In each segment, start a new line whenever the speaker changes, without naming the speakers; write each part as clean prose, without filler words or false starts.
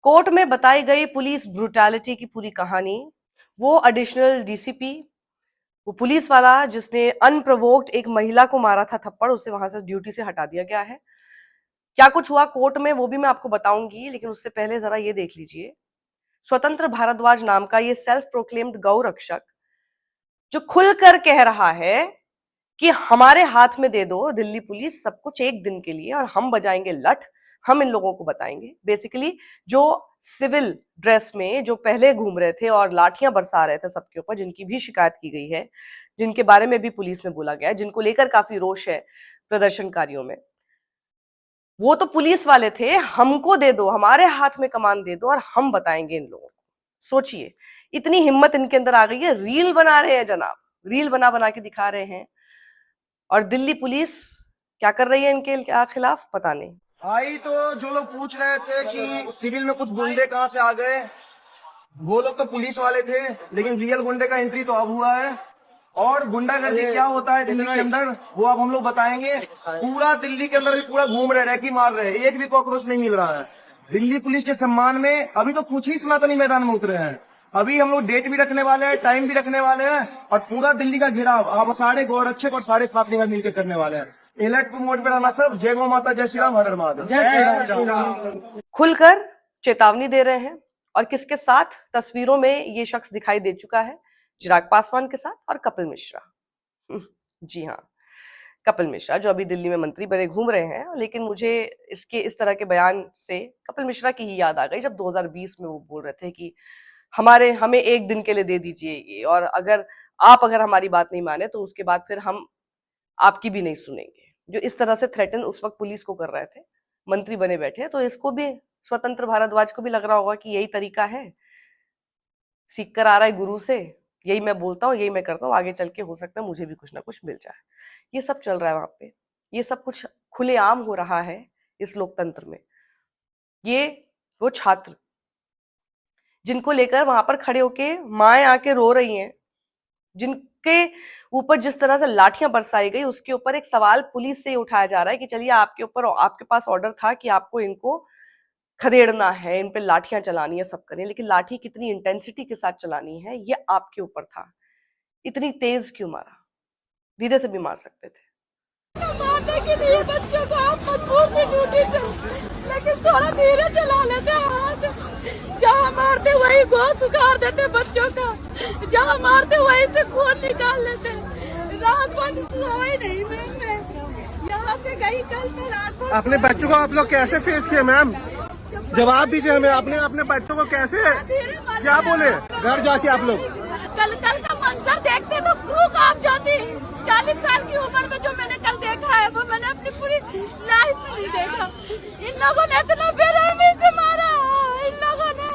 Court में बताई गई पुलिस ब्रूटैलिटी की पूरी कहानी। वो एडिशनल डीसीपी, वो पुलिस वाला जिसने अनप्रोवोक्ड एक महिला को मारा था थप्पड़, उसे वहां से ड्यूटी से हटा दिया गया है। क्या कुछ हुआ कोर्ट में वो भी मैं आपको बताऊंगी, लेकिन उससे पहले जरा ये देख लीजिए। स्वतंत्र भारद्वाज नाम का ये सेल्फ प्रोक्लेम्ड गौ रक्षक जो खुलकर कह रहा है कि हमारे हाथ में दे दो दिल्ली पुलिस सब कुछ एक दिन के लिए और हम बजाएंगे लठ, हम इन लोगों को बताएंगे। बेसिकली जो सिविल ड्रेस में जो पहले घूम रहे थे और लाठियां बरसा रहे थे सबके ऊपर, जिनकी भी शिकायत की गई है, जिनके बारे में भी पुलिस में बोला गया है, जिनको लेकर काफी रोष है प्रदर्शनकारियों में, वो तो पुलिस वाले थे। हमको दे दो, हमारे हाथ में कमान दे दो और हम बताएंगे इन लोगों को। सोचिए, इतनी हिम्मत इनके अंदर आ गई है। रील बना रहे हैं जनाब, रील बना बना के दिखा रहे हैं। और दिल्ली पुलिस क्या कर रही है इनके खिलाफ पता नहीं।
आई तो जो लोग पूछ रहे थे कि सिविल में कुछ गुंडे कहाँ से आ गए, वो लोग तो पुलिस वाले थे, लेकिन रियल गुंडे का एंट्री तो अब हुआ है। और गुंडागर्दी क्या होता है दिल्ली के अंदर वो अब हम लोग बताएंगे। पूरा दिल्ली के अंदर पूरा घूम रहे, रैकी मार रहे, एक भी कॉकरोच नहीं मिल रहा है। दिल्ली पुलिस के सम्मान में अभी तो कुछ ही सनातनी मैदान में उतरे हैं। अभी हम लोग डेट भी रखने वाले हैं, टाइम भी रखने वाले हैं, और पूरा दिल्ली का घेराव आप सारे गौरक्षक और सारे सनातनी मिलकर करने वाले हैं। इलेक्ट मोड पे रहना सब। जय गौ माता, जय श्री राम, हर हर महादेव।
खुलकर चेतावनी दे रहे हैं। और किसके साथ? तस्वीरों में ये शख्स दिखाई दे चुका है, चिराग पासवान के साथ और कपिल मिश्रा। जी हाँ, कपिल मिश्रा जो अभी दिल्ली में मंत्री बने घूम रहे हैं। लेकिन मुझे इसके इस तरह के बयान से कपिल मिश्रा की ही याद आ गई, जब 2020 में वो बोल रहे थे कि हमें एक दिन के लिए दे दीजिए ये, और अगर हमारी बात नहीं माने तो उसके बाद फिर हम आपकी भी नहीं सुनेंगे। जो इस तरह से थ्रेटन उस वक्त पुलिस को कर रहे थे, मंत्री बने बैठे। तो इसको भी, स्वतंत्र भारद्वाज को भी लग रहा होगा कि यही तरीका है, सीख कर आ रहा है गुरु से, यही मैं बोलता हूँ, यही मैं करता हूँ, आगे चल के हो सकता है मुझे भी कुछ ना कुछ मिल जाए। ये सब चल रहा है वहां पे, ये सब कुछ खुलेआम हो रहा है इस लोकतंत्र में। ये वो छात्र जिनको लेकर वहां पर खड़े होके माएं आके रो रही हैं, जिनके ऊपर जिस तरह से लाठियां बरसाई गई, उसके ऊपर एक सवाल पुलिस से उठाया जा रहा है कि चलिए आपके पास ऑर्डर था कि आपको इनको खदेड़ना है, इन पे लाठियां चलानी है, सब करनी है, लेकिन लाठी कितनी इंटेंसिटी के साथ चलानी है ये आपके ऊपर था। इतनी तेज क्यों मारा? धीरे से भी मार सकते थे।
मारने के लिए बच्चों को आप मजबूर थे ड्यूटी से, लेकिन थोड़ा धीरे चला लेते हाथ। जहाँ मारते वही गोद उखाड़ देते बच्चों का, जहाँ मारते वही से खून निकाल लेते। रात भर सोए नहीं मैं यहाँ से गई कल मैं रात भर।
अपने बच्चों को आप लोग कैसे फेस किए मैम? जवाब दीजिए हमें। आपने अपने बच्चों को कैसे, क्या बोले घर जाके आप लोग?
कल का मंजर देखते तो क्रू कांप जाती। 40 साल की उम्र में जो मैंने कल देखा है वो मैंने अपनी पूरी लाइफ में नहीं देखा। इन लोगों ने इतना बेरहमी से मारा, इन लोगों ने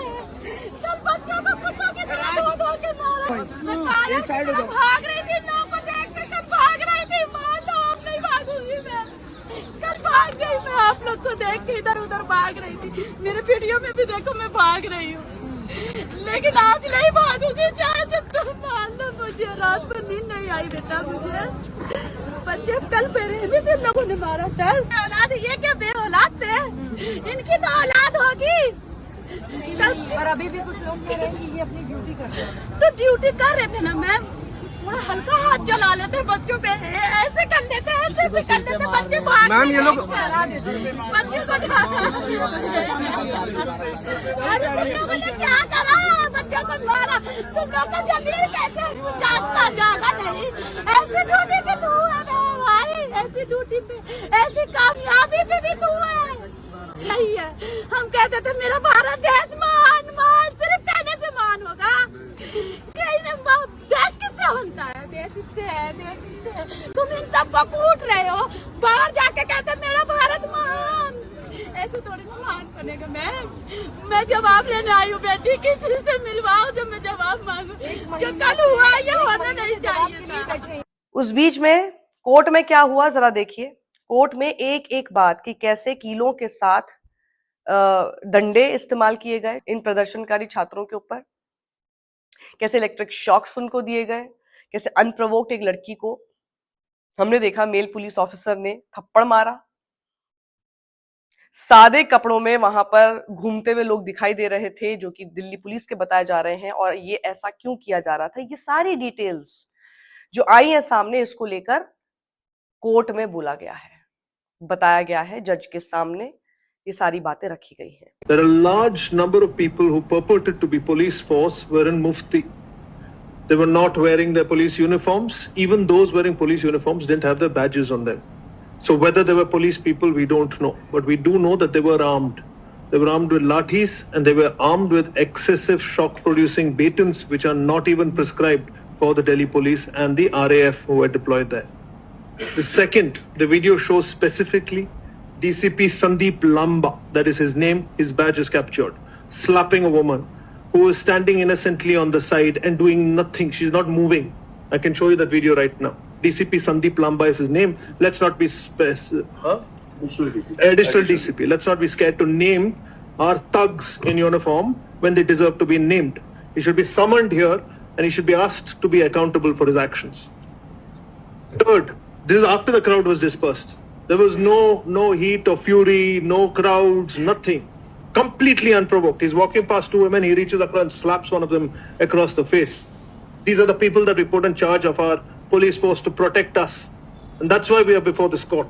कल बच्चों को कुत्तों की तरह धो के मारा। मैं भाग रही थी, इन लोगों को देखते कब भाग रही थी। मार लो, अब नहीं भागूंगी मैं। कल भाग गई मैं, आप लोग को देख के इधर उधर भाग रही थी। मेरे वीडियो में भी देखो मैं भाग रही हूँ, लेकिन आज नहीं भागूंगी, चाहे जब तुम मार लो मुझे। रात को नींद नहीं आई बेटा मुझे। बच्चे कल बेरहमी से लोगों ने मारा सर। औलाद ये क्या बे औलाद थे, इनकी तो औलाद होगी। और अभी भी कुछ लोग कह रहे हैं कि ये अपनी ड्यूटी कर रहे हैं, तो ड्यूटी कर रहे थे ना मैम। थोड़ा हल्का हाथ चला लेते बच्चों पे, ऐसे कर लेते, ऐसे कर लेते, बच्चे भाग
मैम ये लोग
बच्चे को अरे तुम लोगों ने क्या करा, बच्चों को मारा। तुम लोग का जमीन कैसे जागता जागा नहीं। ऐसी ड्यूटी पे तू है भाई, ऐसी ड्यूटी पे, ऐसी कामयाबी पे भी तू है नहीं है। हम कहते थे मेरा भारत देश मान मान, सिर्फ कहने से मान होगा। देश किससे बनता है? देश इससे है, देश इससे है। तुम इन सबको कूट रहे हो, बाहर जाके कहते मेरा भारत महान। ऐसे थोड़ी ना महान बनेगा। मैं जवाब लेने आई हूँ बेटी, किसी से मिलवाओ जब मैं जवाब मांगू। जो कल हुआ ये होना नहीं चाहिए था।
उस बीच में कोर्ट में क्या हुआ जरा देखिए। कोर्ट में एक एक बात की कैसे कीलों के साथ डंडे इस्तेमाल किए गए इन प्रदर्शनकारी छात्रों के ऊपर, कैसे इलेक्ट्रिक शॉक्स उनको दिए गए, कैसे अनप्रोवोक्ड एक लड़की को हमने देखा मेल पुलिस ऑफिसर ने थप्पड़ मारा। सादे कपड़ों में वहां पर घूमते हुए लोग दिखाई दे रहे थे, जो कि दिल्ली पुलिस के बताए जा रहे हैं। और ये ऐसा क्यों किया जा रहा था, ये सारी डिटेल्स जो आई है सामने, इसको लेकर कोर्ट में बोला गया है, बताया गया है जज के सामने, ये सारी बातें रखी गई हैं।
There are a large number of people who purported to be police force were in mufti. They were not wearing their police uniforms. Even those wearing police uniforms didn't have their badges on them. So whether they were police people, we don't know. But we do know that they were armed. They were armed with lathis and they were armed with excessive shock-producing batons, which are not even prescribed for the Delhi police and the RAF who were deployed there. The second, the video shows specifically DCP Sandeep Lamba, that is his name, his badge is captured, slapping a woman who is standing innocently on the side and doing nothing. She's not moving. I can show you that video right now. DCP Sandeep Lamba is his name. Let's not be Additional DCP. Let's not be scared to name our thugs in uniform when they deserve to be named. He should be summoned here and he should be asked to be accountable for his actions. Third, this is after the crowd was dispersed. There was no heat or fury, no crowds, nothing. Completely unprovoked. He's walking past two women, he reaches across and slaps one of them across the face. These are the people that we put in charge of our police force to protect us. And that's why we are before this court.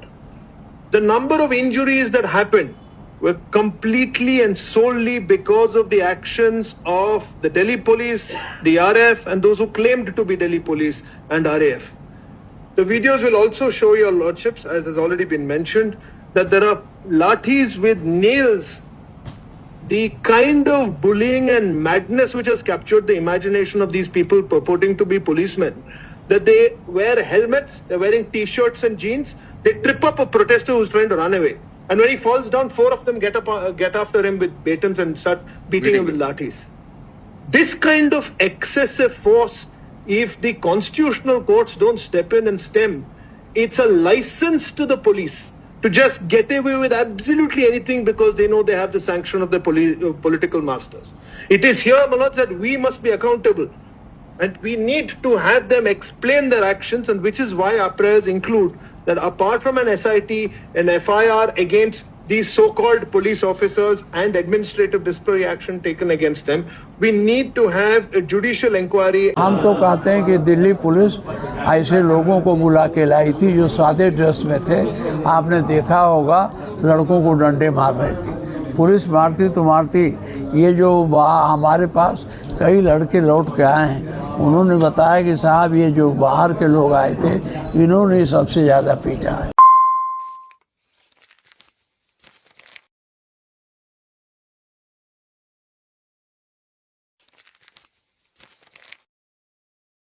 The number of injuries that happened were completely and solely because of the actions of the Delhi police, the RAF, and those who claimed to be Delhi police and RAF. The videos will also show your lordships, as has already been mentioned, that there are lathis with nails. The kind of bullying and madness which has captured the imagination of these people purporting to be policemen, that they wear helmets, they're wearing t-shirts and jeans, they trip up a protester who's trying to run away. And when he falls down, four of them get after him with batons and start beating him with lathis. This kind of excessive force, if the constitutional courts don't step in and stem, it's a license to the police to just get away with absolutely anything because they know they have the sanction of the political masters. It is here, my lords, that we must be accountable. And we need to have them explain their actions, and which is why our prayers include that apart from an SIT, an FIR against these so-called police officers and administrative disciplinary action taken against them, we need to have a judicial inquiry.
हम तो कहते हैं कि Delhi police ऐसे लोगों को बुला के लाई थी जो सादे ड्रेस में थे। आपने देखा होगा लड़कों को डंडे मार रही थी। पुलिस मारती तो मारती, ये जो हमारे पास कई लड़के लौट के आए हैं, उन्होंने बताया कि साहब ये जो बाहर के लोग आए थे, इन्होंने सबसे ज़्यादा पीटा है।